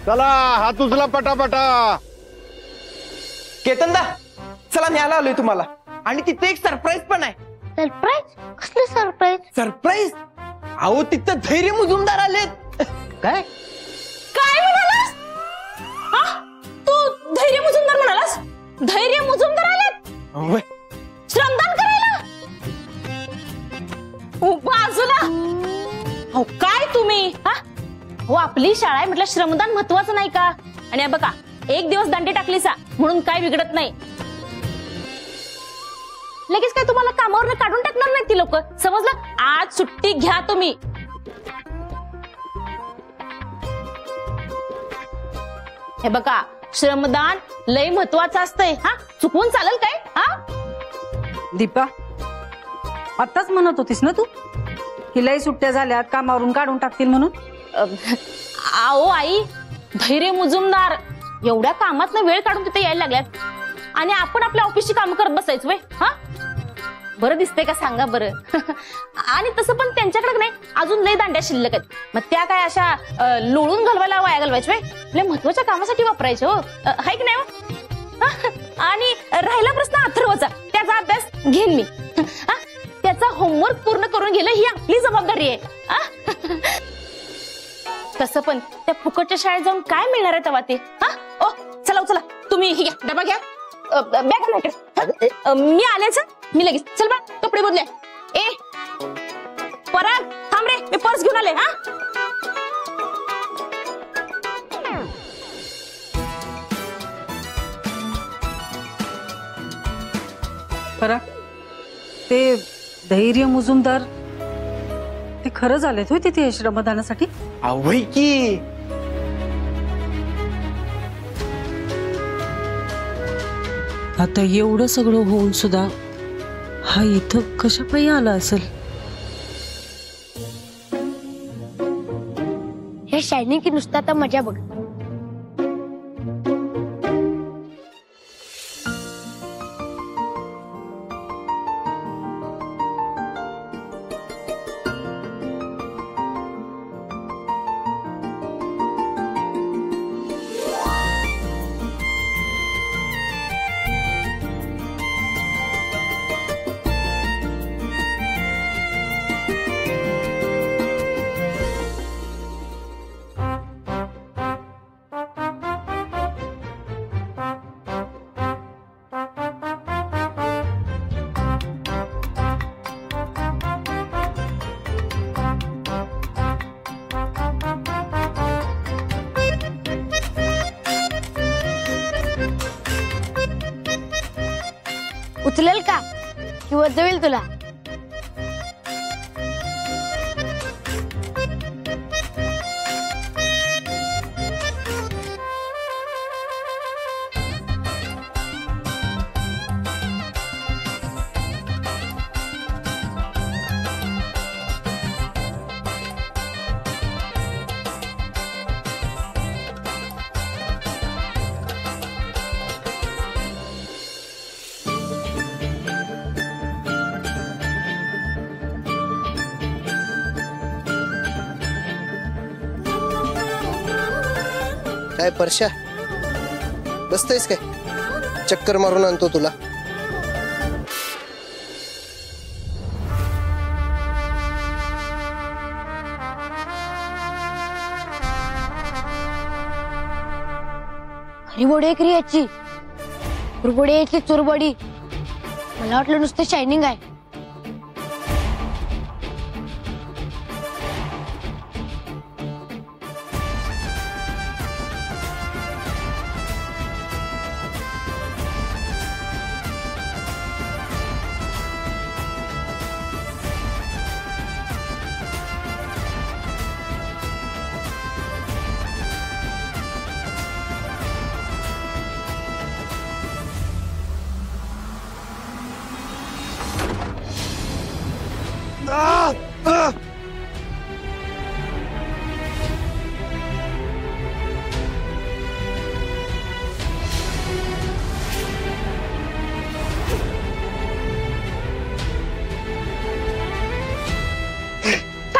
चला हात उचला पटापटा. केतनदा चला न्यायला आलोय तुम्हाला आणि तिथे एक सरप्राईज पण आहे. सरप्राईज? कसलं सरप्राईज? सरप्राईज? अहो तिथं धैर्य मुजुमदार आलेत. काय काय म्हणालास? तू धैर्य मुजुमदार म्हणालास? धैर्य मुजुमदार आलेत श्रमदान करायला? बाजूला. हो काय तुम्ही? हो आपली शाळा आहे म्हटलं श्रमदान महत्वाचं नाही का? आणि बघा एक दिवस दांडी टाकलीसा म्हणून काय बिघडत नाही. लगेच काय तुम्हाला कामावर काढून टाकणार नाही ती लोक, समजलं? आज सुट्टी घ्या तुम्ही. हे बघा श्रमदान लय महत्वाचं असतंय. चुकवून चालेल काय? दीपा आताच म्हणत होतीस ना तू की लय सुट्ट्या झाल्यात कामावरून काढून टाकतील म्हणून. आओ आई, धैर्य मुजुमदार एवढ्या कामात वेळ काढून तिथे यायला लागल्यात आणि आपण आपल्या ऑफिसची कामं करत बसायचं वे. बरं दिसतंय का सांगा बरं? आणि तसं पण त्यांच्याकडे नाही अजून लय दांड्या शिल्लक आहेत. मग त्या काय अशा लोळून घालवायला वाया घालवायच्या वे? आपल्या महत्वाच्या कामासाठी वापरायचे हो, हाय की नाही हो? आणि राहिला प्रश्न अथर्वचा, त्याचा अभ्यास घेईन मी. त्याचा होमवर्क पूर्ण करून गेलं ही आपली जबाबदारी आहे. तसं पण त्या फुकटच्या शाळेत जाऊन काय मिळणार आहे तेव्हा ते? ओ चला चला तुम्ही ही घ्या, डबा घ्या, बॅग. मी आलेच, मी लगेच. चल बा कपडे बदले. ए पराग थांब रे, मी पर्स घेऊन आले. पराग ते धैर्य मुजुमदार ते खरं झालेत होय तिथे श्रमदानासाठी? आवय की. आता एवढं सगळं होऊन सुद्धा हा इथं कशा पायी आला असेल? हे शायनिंग की नुसतं आता मजा बघ. उचलेल का किंवा जवेल तुला? काय परशा बसतोयस काय? चक्कर मारून आणतो तुला. हरिबोडी आहे की याची? चुरबोडी आहे की चुरबोडी? मला वाटलं नुसतं शायनिंग आहे. काय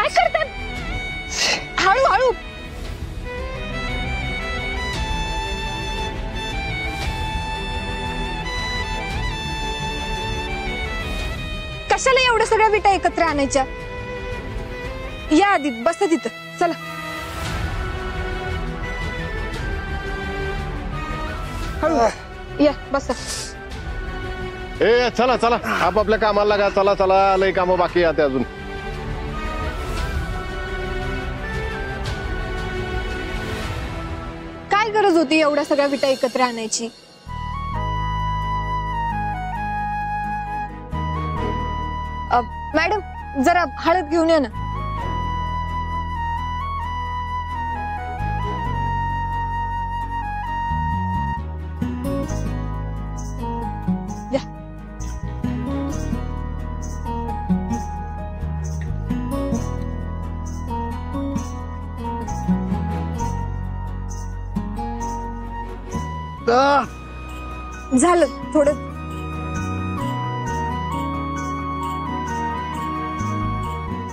करते? हळू हळू. कशाला एवढ्या सगळ्या विटा एकत्र आणायच्या? या आधी बसा तिथं, चला. हळू या बसा. ए चला चला आपापल्या कामाला लागा. चला चला लय कामं बाकी आहे अजून. काय गरज होती एवढ्या सगळ्या विटा एकत्र आणायची? मॅडम जरा हळद घेऊन या ना. या. झालं थोडं.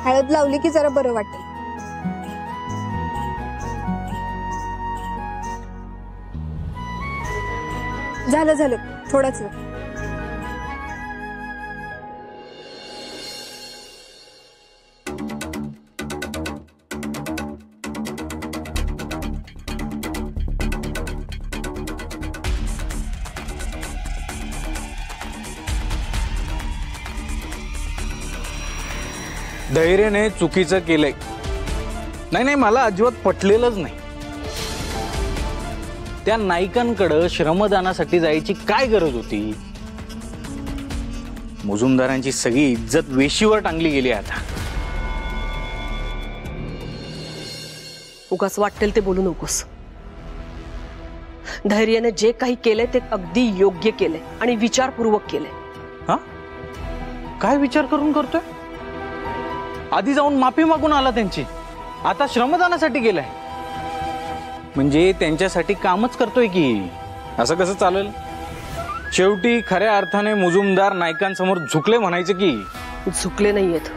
हळद लावली की जरा बरं वाटेल. झालं झालं थोडाच वेळ. धैर्याने चुकीचं केलंय. नाही नाही मला अजिबात पटलेलंच नाही. त्या नायकांकडे श्रमदानासाठी जायची काय गरज होती? मुजुमदारांची सगळी इज्जत वेशीवर टांगली गेली आता. उगाच वाटेल ते बोलू नकोस. धैर्याने जे काही केलंय ते अगदी योग्य केलंय आणि विचारपूर्वक केलंय. हा काय विचार करून करतोय? आधी जाऊन माफी मागून आला त्यांची, आता श्रमदानासाठी गेलाय. म्हणजे त्यांच्यासाठी कामच करतोय की. असं कसं चालेल? शेवटी खऱ्या अर्थाने मुजुमदार नायकांसमोर झुकले म्हणायचे की. झुकले नाहीयेत,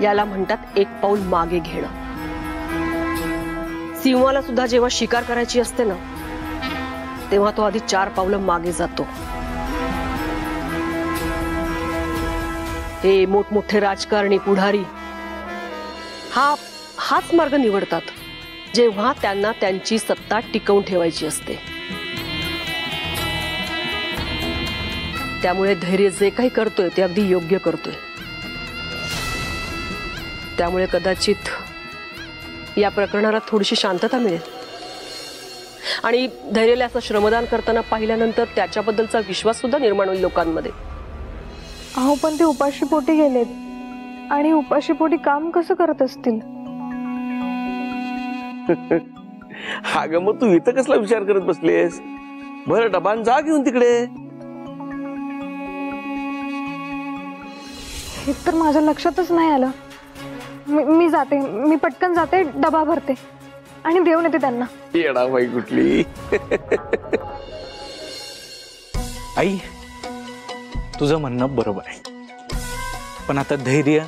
याला म्हणतात एक पाऊल मागे घेणं. सिंहाला सुद्धा जेव्हा शिकार करायची असते ना तेव्हा तो आधी 4 पावलं मागे जातो. हे मोठमोठे राजकारणी पुढारी हाच मार्ग निवडतात जेव्हा त्यांना त्यांची सत्ता टिकवून ठेवायची असते. त्यामुळे धैर्य जे काही करतोय ते अगदी योग्य करतोय. त्यामुळे कदाचित या प्रकरणाला थोडीशी शांतता मिळेल आणि धैर्याला असं श्रमदान करताना पाहिल्यानंतर त्याच्याबद्दलचा विश्वास सुद्धा निर्माण होईल लोकांमध्ये. अहो पण ते उपाशीपोटी गेलेत आणि उपाशीपोटी काम कसं करत असतील? अगं मग तू इथं कसला विचार करत बसलेस? बरं डबान जा घेऊन तिकडे. हे तर माझ्या लक्षातच नाही आलं. मी जाते, मी पटकन जाते, डबा भरते आणि देऊन येते त्यांना. येडा बाई कुठली. आई तुझं म्हणणं बरोबर आहे, पण आता धैर्य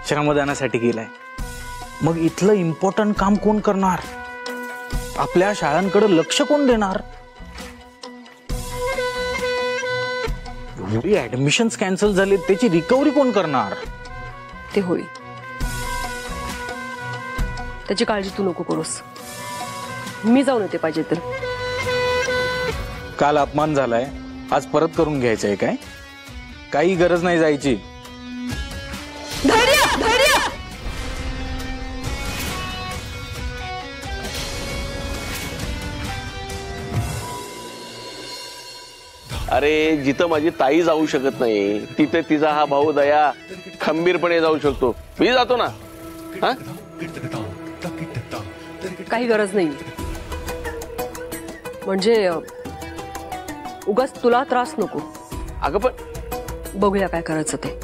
श्रमदानासाठी गेलाय. मग इथलं इम्पॉर्टंट काम कोण करणार? आपल्या शाळांकडे लक्ष कोण देणार? एवढी ऍडमिशन्स कॅन्सल झाले, त्याची रिकव्हरी कोण करणार? ते होईल, त्याची काळजी तू नको करूस. मी जाऊन येते पाहिजे तर. काल अपमान झालाय, आज परत करून घ्यायचंय काय? काही गरज नाही जायची. धैर्य धैर्य अरे जिथं माझी ताई जाऊ शकत नाही तिथे तिचा हा भाऊ दया खंबीरपणे जाऊ शकतो. मी जातो ना. हा काही गरज नाही. म्हणजे उगाच तुला त्रास नको. अगं पण बघूया काय करायचं ते.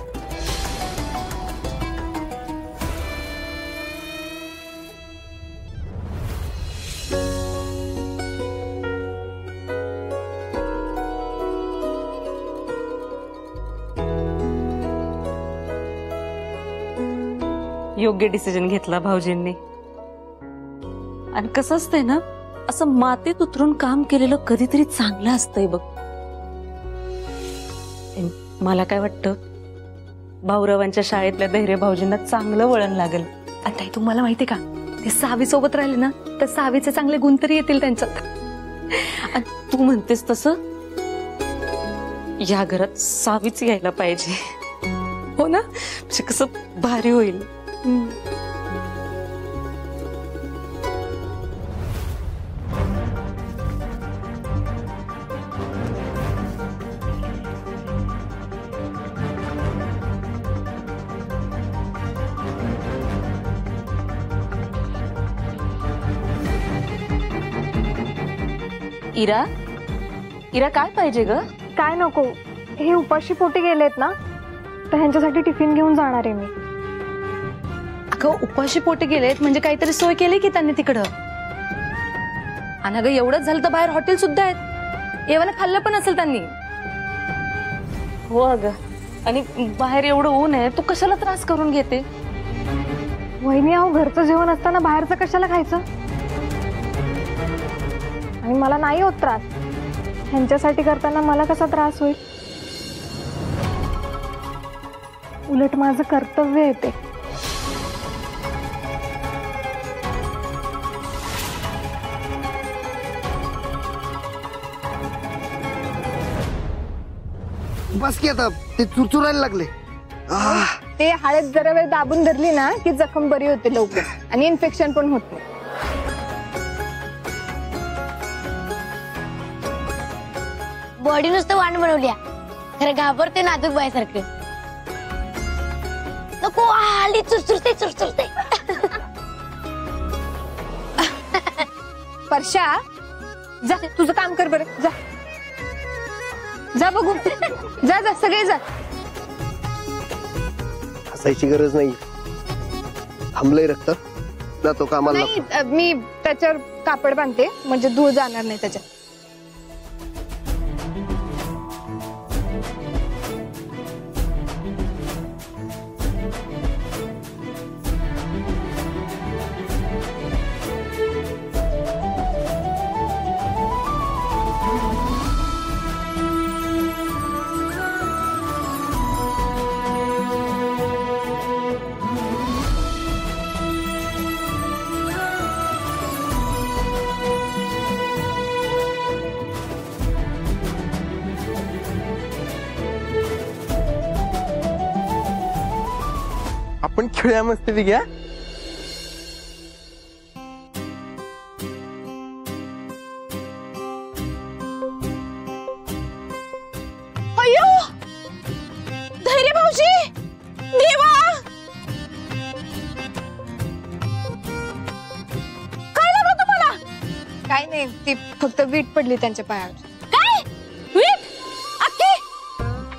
योग्य डिसिजन घेतला भाऊजींनी. आणि कसं असतंय ना, असं मातीत उतरून काम केलेलं कधीतरी चांगलं असतंय बघ. मला काय वाटतं, भाऊरावांच्या शाळेतल्या धैर्य भाऊजींना चांगलं वळण लागेल. आणि ताई तुम्हाला माहितीये का, ते सावी सोबत राहिले ना तर सावीचे चांगले गुण तरी येतील त्यांच्यात. आणि तू म्हणतेस तसं या घरात सावीच यायला पाहिजे. हो ना, म्हणजे कसं भारी होईल. इरा, इरा काय पाहिजे ग? काय नको, हे उपाशी पोटी गेलेत ना तर ह्यांच्यासाठी टिफिन घेऊन जाणार आहे मी. अगं उपाशी पोटी गेलेत म्हणजे काहीतरी सोय केली की त्यांनी तिकडं. आणि अगं एवढंच झालं तर बाहेर हॉटेल सुद्धा आहेत, एवढं खाल्लं पण असेल त्यांनी. हो अगं, आणि बाहेर एवढं ऊन आहे, तू कशाला त्रास करून घेते? वहिनी अहो, घरचं जेवण असताना बाहेरचं कशाला खायचं? आणि मला नाही होत त्रास, ह्यांच्यासाठी करताना मला कसा त्रास होईल? उलट माझं कर्तव्य आहे ते. बस की आता, ते चुरचुरायला लागले. ते हळद जरा वेळ दाबून धरली ना की जखम बरी होते लवकर आणि इन्फेक्शन पण होत नाही. बॉडी नुसतं वाण बनवल्या, खरं घाबरते नाजूक बायसारखं. नको आली, चुरचुरते चुरचुरते. परशा, जा तुझं काम कर बरं, जा जा बघू, जा जा सगळे जा. हसायची गरज नाही, थांबलंय रक्त, जातो कामाला. नाही, मी त्याच्यावर कापड बांधते म्हणजे धूळ जाणार नाही त्याच्यात. आपण खेळूया मस्त घ्या. अयो धैर्य भाऊजी, देवा काय लागलं तुम्हाला? काय नाही, ती फक्त वीट पडली त्यांच्या पायावर. काय वीट अख्खी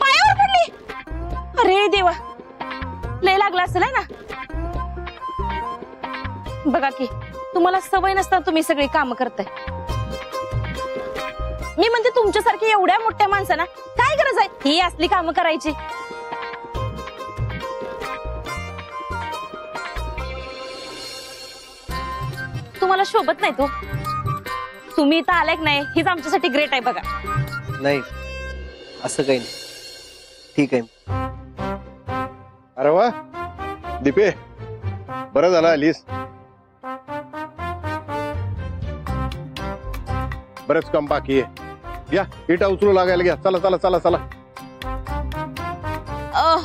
पायावर पडली? अरे देवा, लय लागला असेल ना. बघा की, तुम्हाला सवय नसताना तुम्ही सगळी कामं करताय. मी म्हणते तुमच्यासारखी एवढ्या मोठ्या माणसांना काय गरज आहे ही असली कामं करायची? तुम्हाला शोभत नाही तो. तुम्ही इथं आलाय की नाही हीच आमच्यासाठी ग्रेट आहे बघा. नाही, असं काही नाही, ठीक आहे. अरे वा दीपे, बरं झालं आलीस. बरंच काम बाकी आहे. घ्या इटा उचलू लागायला, घ्या. चला चला चला चला.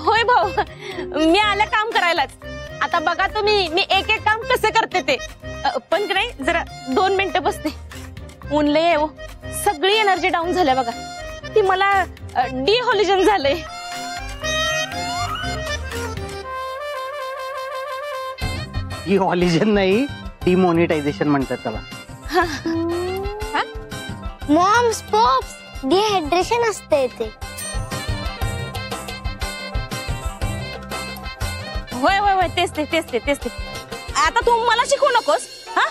होय भाऊ, मी आलं काम करायलाच. आता बघा तुम्ही मी एक एक काम कसे करते ते. पण नाही, जरा 2 मिनिटं बसते. ऊन लय आहे हो, सगळी एनर्जी डाऊन झाल्या बघा. ती मला डिहॉलिजन झालंय. डिहॉलिजन नाही, डिमॉनिटायझेशन म्हणतात त्याला. मॉम्स पॉप्स, डिहायड्रेशन असते ते. होय होय होय, तेच ते तेच ते तेच ते. आता तू मला शिकवू नकोस हा,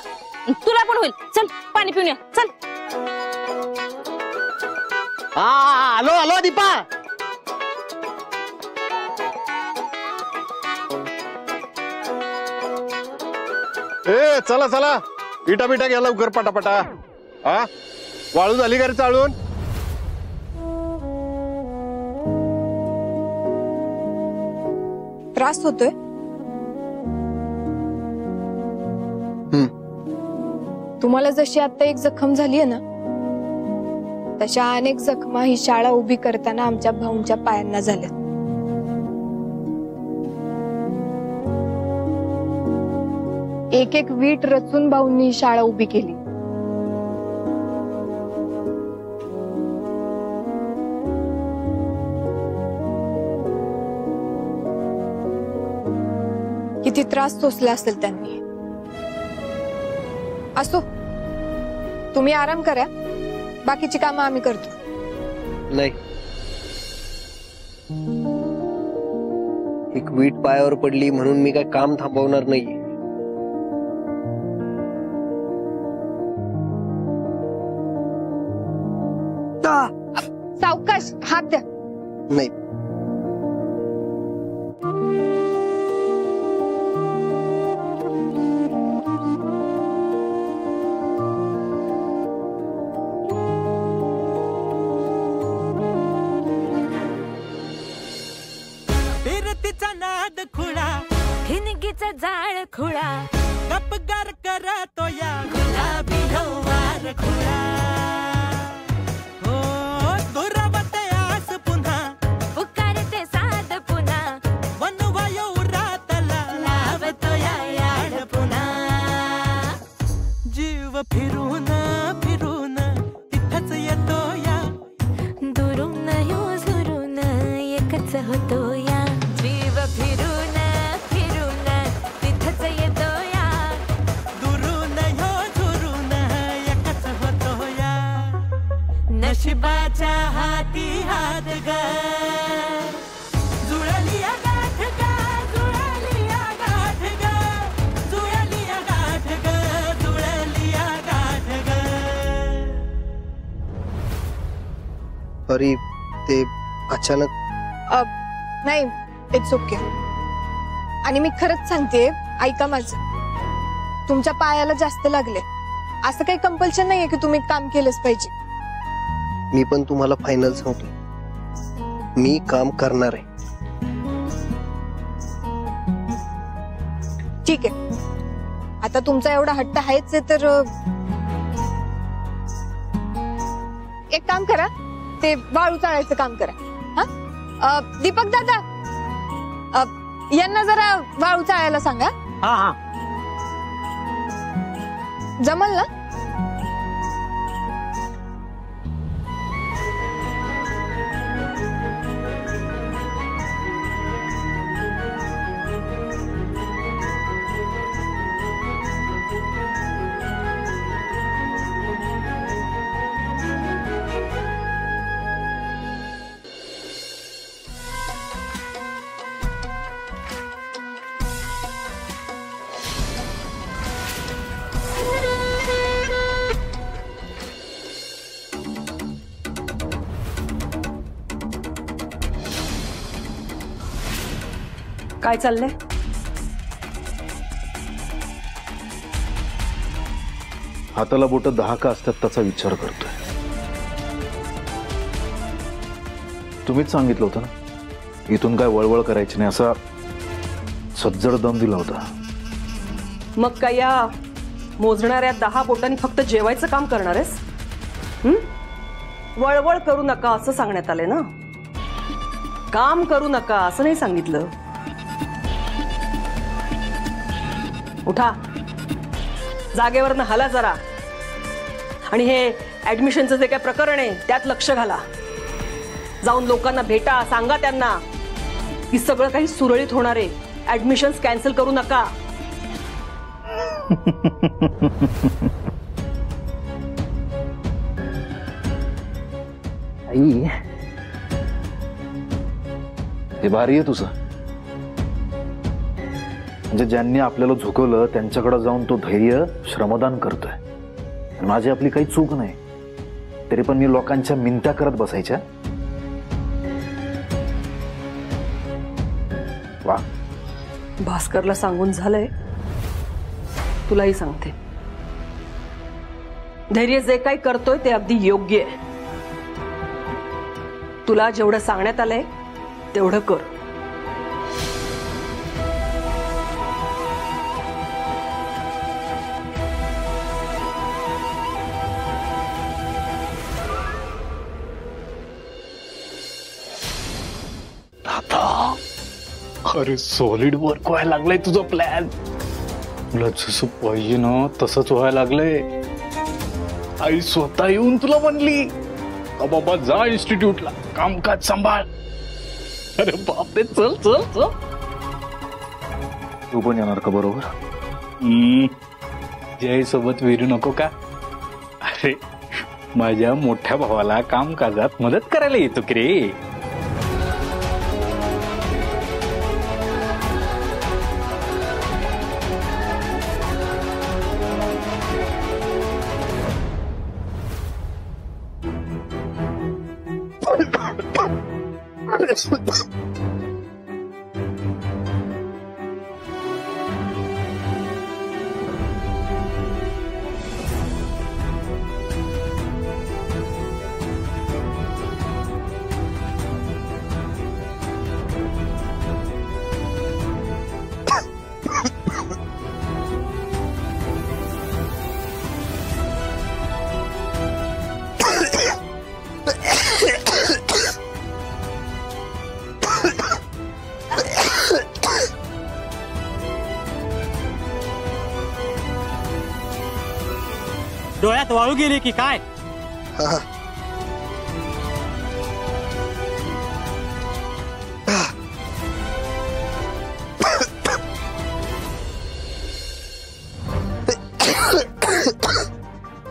तुला पण होईल. चल पाणी पिऊन या, चल. आलो आलो दीपा. ए चला चला, इटा बिटा घ्या लवकर पटापटा. हा वाळू झाली का रे चाळून? त्रास होतोय? तुम्हाला जशी आता एक जखम झालीये ना, तशा अनेक जखमा ही शाळा उभी करताना आमच्या भाऊंच्या पायांना झाल्या. एक एक वीट रचून भाऊंनी ही शाळा उभी केली. किती त्रास सोसला असेल त्यांनी. असो, तुम्ही आराम करा, बाकीची कामं आम्ही करतो. नाही, एक वीट पायावर पडली म्हणून मी काय काम थांबवणार नाही. सावकाश, हात द्या. नाही, फिरतीचा नाद खुळा, ठिणगीचा जाळ खुळा, गपगार करतो या गुलाबी हवार खुळा. हो दुरावते आस पुन्हा, पुकारते साध पुन्हा, वनवायो रातला लावतो या याड पुन्हा. जीव फिरून फिरून तिथंच येतो या, दुरून यो झुरून एकच होतो या. जीव फिरून फिरून तिथंच येतो या, दुरून यो झुरून एकच होतो या. नशिबाच्या हाती हात ग, जुळली या गाठ ग, जुळली या गाठ ग, जुळली या गाठ ग, जुळली या गाठ ग. अरे ते अचानक. नाही, इट्स ओके. आणि मी खरंच सांगते, ऐका माझं, तुमच्या पायाला जास्त लागले, असं काही कंपल्शन नाहीये की तुम्ही काम केलंच पाहिजे. मी पण तुम्हाला फायनल सांगतो, मी काम करणार आहे. ठीक आहे, आता तुमचा एवढा हट्ट आहेच आहे तर एक काम करा, ते वाळू चाळायचं काम करा. हा दीपक दादा, यांना जरा वाळू चाळायला सांगा. हा हा, जमल ना? काय चाललंय? हाताला बोट 10 का असतात त्याचा विचार करतोय. तुम्हीच सांगितलं होतं ना, इथून काय वळवळ करायची नाही असा सज्जड दम दिला होता. मग काय या मोजणाऱ्या 10 बोटांनी फक्त जेवायचं काम करणार आहेस? वळवळ करू नका असं सांगण्यात आलंय ना, काम करू नका असं नाही सांगितलं. उठा, जागेवरनं हाला जरा, आणि हे ऍडमिशनचं जे काय प्रकरण आहे त्यात लक्ष घाला. जाऊन लोकांना भेटा, सांगा त्यांना की सगळं काही सुरळीत होणार आहे, ऍडमिशन्स कॅन्सल करू नका. आई, हे भारी आहे तुझं. म्हणजे ज्यांनी आपल्याला झुकवलं त्यांच्याकडे जाऊन तो धैर्य श्रमदान करतोय. माझी आपली काही चूक नाही, तरी पण मी लोकांच्या मिनत्या करत बसायच्या. वा, भास्करला सांगून झालंय, तुलाही सांगते, धैर्य जे काही करतोय ते अगदी योग्य आहे. तुला जेवढं सांगण्यात आलंय तेवढं कर. अरे सॉलिड वर्क व्हायला लागलंय तुझं प्लॅन. तुला जसं पाहिजे ना तसंच व्हायला लागलंय. आई स्वतः येऊन तुला म्हणली का बाबा जा इन्स्टिट्यूटला, कामकाज सांभाळ. अरे बापरे, चल चल चल. तू पण येणार का बरोबर? जय सोबत विरू नको का? अरे माझ्या मोठ्या भावाला कामकाजात मदत करायला येतो की रे. डोळ्यात वाळू गेली की काय?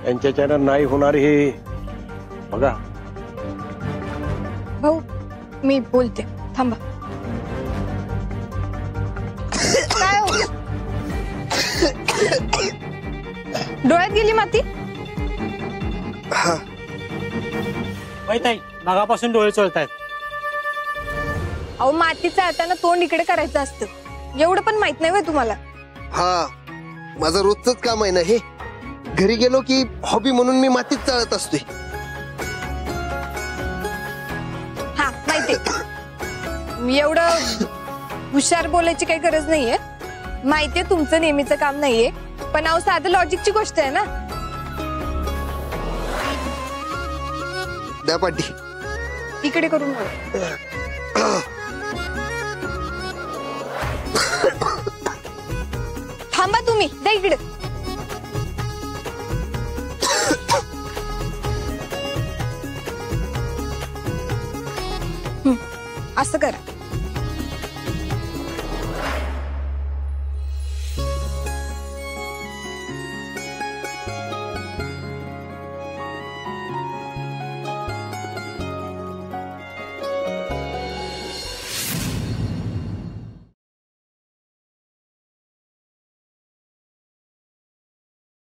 यांच्याच्यानं नाही होणार हे बघा. भाऊ मी बोलते, थांबा. काय हो? डोळ्यात गेली माती? ताई मगापासून डोळे चोळतायत. अहो माती चाळताना तोंड इकडे करायचं असतं, एवढं पण माहित नाही होय तुम्हाला? हा, माझं रोजच काम आहे ना हे. घरी गेलो की हॉबी म्हणून मी मातीत चाळत असतोय. हा माहितीये, एवढं हुशार बोलायची काही गरज नाहीये. माहितीये तुमचं नेहमीचं काम नाहीये, पण अहो साधं लॉजिकची गोष्ट आहे ना. द्या पाठी. इकडे करून बघा. थांबा तुम्ही, द्या इकडे. असं करा.